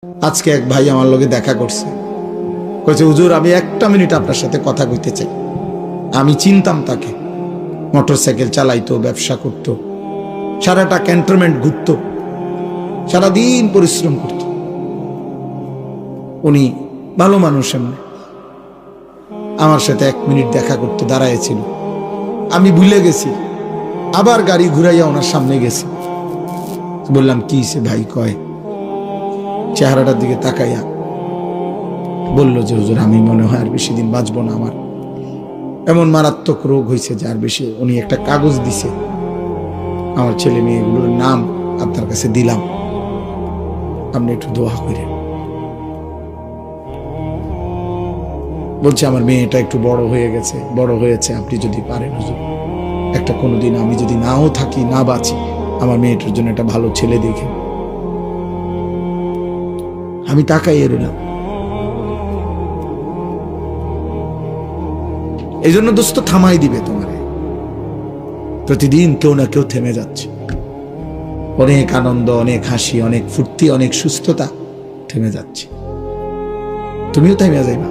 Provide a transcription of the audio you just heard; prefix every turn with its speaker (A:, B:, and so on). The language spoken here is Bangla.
A: আজকে এক ভাই আমার লগে দেখা করছে, কইছে হুজুর আমি একটা মিনিট আপনার সাথে কথা কইতে চাই। আমি চিনতাম তাকে, মোটরসাইকেল চালাইতো, ব্যবসা করত, সারাটা ক্যান্টনমেন্ট ঘুরতো, সারাদিন পরিশ্রম করত। উনি ভালো মানুষ, এমনি আমার সাথে এক মিনিট দেখা করতে দাঁড়াইছিল। আমি ভুলে গেছি, আবার গাড়ি ঘুরাইয়া ওনার সামনে গেছি। বললাম কি সে ভাই? কয় চেহারাটার দিকে তাকাইয়া বলল যে হুজুর আমি মনে হয় আর বেশি দিন বাঁচবো না, আমার এমন মারাত্মক রোগ হয়েছে যে আর বেশি। উনি একটা কাগজ দিছে, আমার ছেলে মেয়েগুলোর নাম আপনার কাছে দিলাম, আপনি একটু দোয়া করেন। বলছে আমার মেয়েটা একটু বড় হয়ে গেছে, বড় হয়েছে, আপনি যদি পারেন হুজুর একটা কোনোদিন আমি যদি নাও থাকি, না বাঁচি, আমার মেয়েটার জন্য একটা ভালো ছেলে দেখে। আমি তাকাইয়ে রইলাম। এই জন্য দোস্ত থামাই দিবে তোমারে। প্রতিদিন কেউ না কেউ থেমে যাচ্ছে, অনেক আনন্দ, অনেক হাসি, অনেক ফুর্তি, অনেক সুস্থতা থেমে যাচ্ছে। তুমিও থেমে যাইবা।